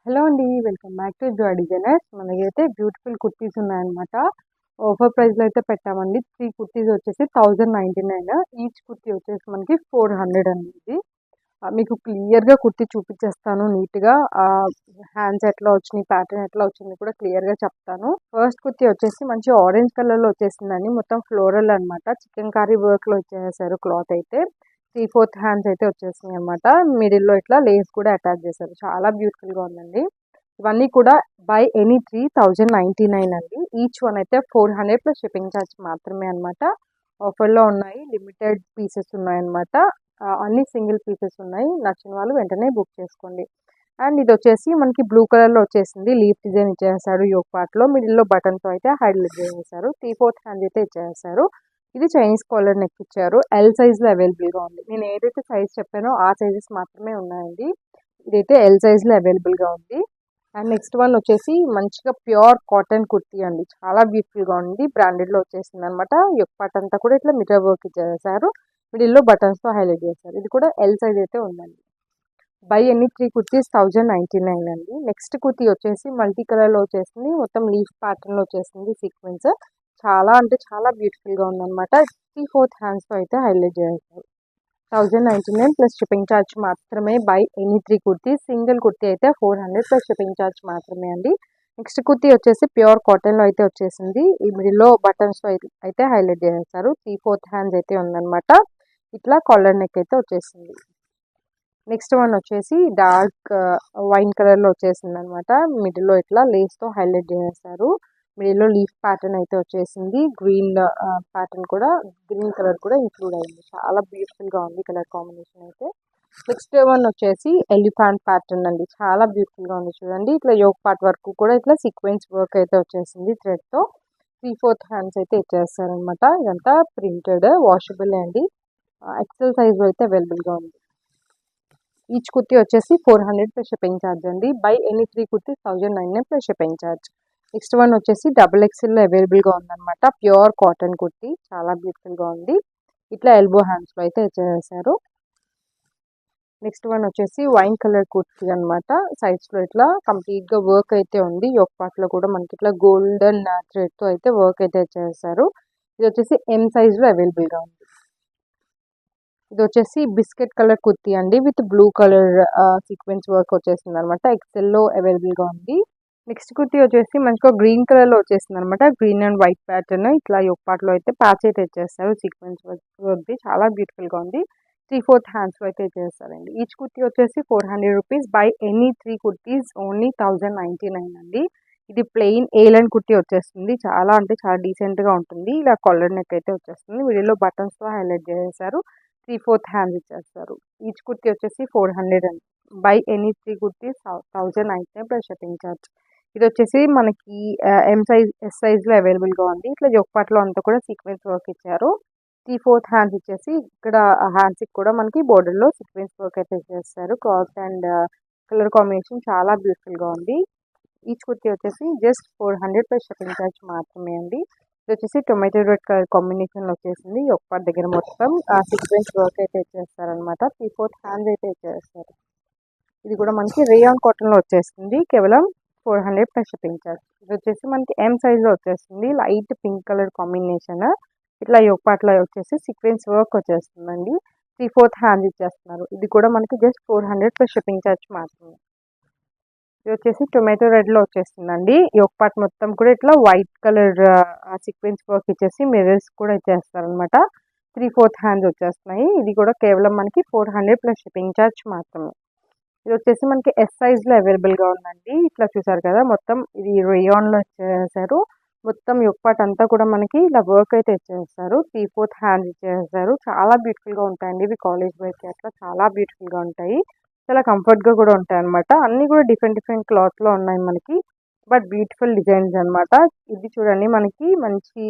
Hello అండి. Welcome back to Joy designers. మనకైతే beautiful kurtis ఉన్నాయన్నమాట. ఆఫర్ ప్రైస్‌లో అయితే పెట్టామండి. 3 కుర్తీస్ వచ్చేసి 1099. ఈచ్ కుర్తీ వచ్చేసి మనకి 400 అండి. మీకు క్లియర్‌గా కుర్తీ చూపించేస్తాను నీట్‌గా. హ్యాండ్స్ ఎట్లా వచ్చినాయి, ప్యాటర్న్ ఎట్లా వచ్చింది కూడా క్లియర్‌గా చెప్తాను. ఫస్ట్ కుర్తీ వచ్చేసి మంచి ఆరెంజ్ కలర్‌లో వచ్చేసిందండి. మొత్తం ఫ్లోరల్ అనమాట. చికెన్ కర్రీ వర్క్‌లో ఇచ్చేసారు క్లాత్ అయితే. 3/4 హ్యాండ్స్ అయితే వచ్చేసినాయి అనమాట. మిడిల్‌లో ఇట్లా లేస్ కూడా అటాచ్ చేశారు. చాలా బ్యూటిఫుల్‌గా ఉందండి. ఇవన్నీ కూడా బై ఎనీ 3 1099 అండి. ఈచ్ వన్ అయితే 400 ప్లస్ షిప్పింగ్ ఛార్జ్ మాత్రమే అనమాట. ఆఫర్‌లో ఉన్నాయి. లిమిటెడ్ పీసెస్ ఉన్నాయన్నమాట. అన్ని సింగిల్ పీసెస్ ఉన్నాయి. నచ్చిన వాళ్ళు వెంటనే బుక్ చేసుకోండి. అండ్ ఇది వచ్చేసి మనకి బ్లూ కలర్‌లో వచ్చేసింది. లీఫ్ డిజైన్ ఇచ్చేసాడు యోక్ పార్ట్‌లో. మిడిల్‌లో బటన్‌తో అయితే హైలైట్ చేసేసారు. 3/4 హ్యాండ్ అయితే ఇచ్చేసారు. ఇది చైనీస్ కాలర్ నెక్ ఇచ్చారు. ఎల్ సైజ్‌లో అవైలబుల్‌గా ఉంది. నేను ఏదైతే సైజ్ చెప్పానో ఆ సైజెస్ మాత్రమే ఉన్నాయండి. ఇదైతే ఎల్ సైజ్‌లో అవైలబుల్‌గా ఉంది. అండ్ నెక్స్ట్ వన్ వచ్చేసి మంచిగా ప్యూర్ కాటన్ కుర్తీ అండి. చాలా బ్యూటిఫుల్‌గా ఉంది. బ్రాండెడ్‌లో వచ్చేసింది అనమాట. యోక్ పార్ట్ అంతా కూడా ఇట్లా మిర్రర్ వర్క్ ఇచ్చేసారు. మిడిల్‌లో బటన్స్‌తో హైలైట్ చేశారు. ఇది కూడా ఎల్ సైజ్ అయితే ఉందండి. బై ఎనీ 3 కుర్తీస్ 1099 అండి. నెక్స్ట్ కుర్తీ వచ్చేసి మల్టీ కలర్‌లో వచ్చేసింది. మొత్తం లీఫ్ ప్యాటర్న్‌లో వచ్చేసింది సీక్వెన్స్. చాలా అంటే చాలా బ్యూటిఫుల్‌గా ఉందన్నమాట. 3/4 హ్యాండ్స్‌తో అయితే హైలైట్ చేశారు. 1099 ప్లస్ షిప్పింగ్ ఛార్జ్ మాత్రమే by any 3 kurtis. Single kurti అయితే 400 ప్లస్ షిప్పింగ్ ఛార్జ్ మాత్రమే అండి. నెక్స్ట్ కుర్తీ వచ్చేసి ప్యూర్ కాటన్‌లో అయితే వచ్చేసింది. ఈ మిడిల్‌లో బటన్స్‌తో అయితే హైలైట్ చేసేసారు. 3/4 హ్యాండ్స్ అయితే ఉందన్నమాట. ఇట్లా కాలర్ నెక్ అయితే వచ్చేసింది. నెక్స్ట్ వన్ వచ్చేసి డార్క్ వైన్ కలర్‌లో వచ్చేసింది అనమాట. మిడిల్‌లో ఇట్లా లేస్‌తో హైలైట్ చేసేసారు. మిడిల్‌లో లీఫ్ ప్యాటర్న్ అయితే వచ్చేసింది. గ్రీన్ ప్యాటర్న్ కూడా గ్రీన్ కలర్ కూడా ఇంక్లూడ్ అయింది. చాలా బ్యూటిఫుల్‌గా ఉంది కలర్ కాంబినేషన్ అయితే. నెక్స్ట్ వన్ వచ్చేసి ఎలిఫెంట్ ప్యాటర్న్ అండి. చాలా బ్యూటిఫుల్‌గా ఉంది చూడండి. ఇట్లా యోక్ పార్ట్ వరకు కూడా ఇట్లా సీక్వెన్స్ వర్క్ అయితే వచ్చేసింది థ్రెడ్‌తో. 3/4 హ్యాండ్స్ అయితే ఇచ్చేస్తారనమాట. ఇదంతా ప్రింటెడ్ వాషబుల్ అండి. ఎక్సెల్ సైజ్‌లో అయితే అవైలబుల్‌గా ఉంది. ఈచ్ కుర్తీ వచ్చేసి 400 ప్లస్ షిప్పింగ్ ఛార్జ్ అండి. By any 3 kurtis 1099 plus shipping charge. Next one వచ్చేసి డబుల్ ఎక్స్ఎల్లో అవైలబుల్గా ఉందన్నమాట. ప్యూర్ కాటన్ కుర్తీ చాలా బ్యూటిఫుల్గా ఉంది. ఇట్లా ఎల్బో హ్యాండ్స్లో అయితే ఇచ్చేసారు. నెక్స్ట్ వన్ వచ్చేసి వైన్ కలర్ కుర్తీ అనమాట. సైడ్స్లో ఇట్లా కంప్లీట్గా వర్క్ అయితే ఉంది. యోక్ పార్ట్లో కూడా మనకి ఇట్లా గోల్డెన్ థ్రెడ్తో అయితే వర్క్ అయితే ఇచ్చేసారు. ఇది వచ్చేసి ఎం సైజ్లో అవైలబుల్గా ఉంది. ఇది వచ్చేసి బిస్కెట్ కలర్ కుర్తీ అండి with blue colour sequence work వచ్చేసింది అనమాట. ఎక్సెల్లో అవైలబుల్గా ఉంది. నెక్స్ట్ కుర్తీ వచ్చేసి మంచిగా గ్రీన్ కలర్లో వచ్చేసింది అనమాట. గ్రీన్ అండ్ వైట్ ప్యాటర్న్ ఇట్లా యోక్ పార్ట్లో అయితే ప్యాచ్ అయితే ఇచ్చేస్తారు. సీక్వెన్స్ వర్క్ది చాలా బ్యూటిఫుల్గా ఉంది. 3/4 హ్యాండ్స్లో అయితే ఇచ్చేస్తారండి. ఈచ్ కుర్తీ వచ్చేసి 400 rupees. By any 3 kurtis only 1099 అండి. ఇది ప్లెయిన్ ఏలన్ కుర్తీ వచ్చేస్తుంది. చాలా అంటే చాలా డీసెంట్గా ఉంటుంది. ఇలా కాలర్ నెక్ అయితే వచ్చేస్తుంది. వీడియోలో బటన్స్తో హైలైట్ చేసేసారు. 3/4 హ్యాండ్స్ ఇచ్చేస్తారు. ఈచ్ కుర్తీ వచ్చేసి 400 అండి. By any 3 kurtis 1099 plus shipping charge. ఇది వచ్చేసి మనకి ఎం సైజ్ ఎస్ సైజ్లో అవైలబుల్గా ఉంది. ఇట్లా జోక్ పార్ట్లో అంతా కూడా సీక్వెన్స్ వర్క్ ఇచ్చారు. 3/4 హ్యాండ్స్ ఇచ్చేసి ఇక్కడ హ్యాండ్స్కి కూడా మనకి బోర్డర్లో సీక్వెన్స్ వర్క్ అయితే ఇచ్చేస్తారు. క్లాత్ అండ్ కలర్ కాంబినేషన్ చాలా బ్యూటిఫుల్గా ఉంది. ఈచ్ కుర్తీ వచ్చేసి జస్ట్ 400 ప్లస్ షిప్పింగ్ ఛార్జ్ మాత్రమే అండి. ఇది వచ్చేసి టొమాటో రెడ్ కలర్ కాంబినేషన్లో వచ్చేసింది. ఒక పార్ట్ దగ్గర మొత్తం సీక్వెన్స్ వర్క్ అయితే ఇచ్చేస్తారనమాట. 3/4 హ్యాండ్స్ అయితే ఇచ్చేస్తారు. ఇది కూడా మనకి రేయాన్ కాటన్లో వచ్చేస్తుంది. కేవలం 400 ప్లస్ షిప్పింగ్ ఛార్జ్. ఇది వచ్చేసి మనకి ఎం సైజ్లో వచ్చేస్తుంది. Light pink colour combination. ఇట్లా యోక్ పార్ట్లో వచ్చేసి సీక్వెన్స్ వర్క్ వచ్చేస్తుందండి. 3/4 హ్యాండ్స్ ఇచ్చేస్తున్నారు. ఇది కూడా మనకి జస్ట్ 400 ప్లస్ షిప్పింగ్ ఛార్జ్ మాత్రమే. ఇది వచ్చేసి టొమాటో రెడ్లో వచ్చేస్తుందండి. యోక్ పార్ట్ మొత్తం కూడా ఇట్లా వైట్ కలర్ సీక్వెన్స్ వర్క్ ఇచ్చేసి మిర్రర్స్ కూడా ఇచ్చేస్తారనమాట. 3/4 హ్యాండ్స్ వచ్చేస్తున్నాయి. ఇది కూడా కేవలం మనకి 400 ప్లస్ షిప్పింగ్ ఛార్జ్ మాత్రమే. ఇది వచ్చేసి మనకి ఎస్ సైజ్లో అవైలబుల్గా ఉందండి. ఇట్లా చూసారు కదా మొత్తం ఇది రేయాన్లో ఇచ్చేసారు. మొత్తం యోక్ పార్ట్ అంతా కూడా మనకి ఇలా వర్క్ అయితే ఇచ్చేస్తారు. 3/4 హ్యాండ్స్ ఇచ్చేస్తారు. చాలా బ్యూటిఫుల్గా ఉంటాయండి ఇవి కాలేజ్ వేర్కి అట్లా చాలా బ్యూటిఫుల్గా ఉంటాయి. చాలా కంఫర్ట్గా కూడా ఉంటాయి అనమాట. అన్నీ కూడా డిఫరెంట్ డిఫరెంట్ క్లాత్లో ఉన్నాయి మనకి. బట్ బ్యూటిఫుల్ డిజైన్స్ అనమాట. ఇది చూడండి మనకి మంచి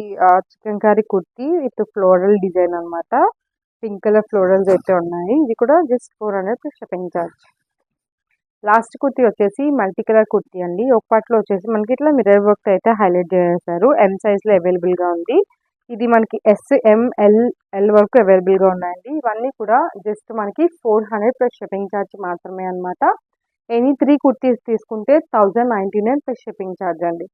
chicken curry kurti with floral design అనమాట. పింక్ కలర్ ఫ్లోరల్స్ అయితే ఉన్నాయి. ఇది కూడా just 400 plus shipping charge. Last kurti వచ్చేసి మల్టీ కలర్ కుర్తీ అండి. ఒక పార్ట్లో వచ్చేసి మనకి ఇట్లా మిర్రర్ వర్క్ అయితే హైలైట్ చేశారు. ఎం సైజ్లో అవైలబుల్గా ఉంది. ఇది మనకి ఎస్, ఎం, ఎల్ వరకు అవైలబుల్గా ఉన్నాయండి. ఇవన్నీ కూడా జస్ట్ మనకి 400 ప్లస్ షిప్పింగ్ ఛార్జ్ మాత్రమే అనమాట. ఎనీ 3 కుర్తీస్ తీసుకుంటే 1099 ప్లస్ షిప్పింగ్ ఛార్జ్ అండి.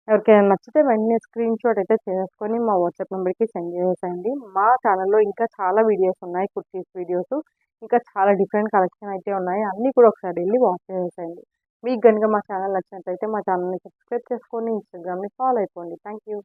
ఎవరికైనా నచ్చితే వెంటనే స్క్రీన్‌షాట్ అయితే చేసేసుకొని మా వాట్సాప్ నెంబర్‌కి సెండ్ చేసేయండి. మా ఛానల్‌లో ఇంకా చాలా వీడియోస్ ఉన్నాయి. కుర్తీస్ వీడియోస్. ఇంకా చాలా డిఫరెంట్ కలెక్షన్ అయితే ఉన్నాయి. అన్నీ కూడా ఒకసారి ఎళ్లి వాచ్ చేసేసేయండి. మీకు గనుక మా ఛానల్ నచ్చినట్లయితే మా ఛానల్‌ని సబ్స్క్రైబ్ చేసుకొని ఇన్‌స్టాగ్రామ్‌ని ఫాలో అయిపోండి. Thank you.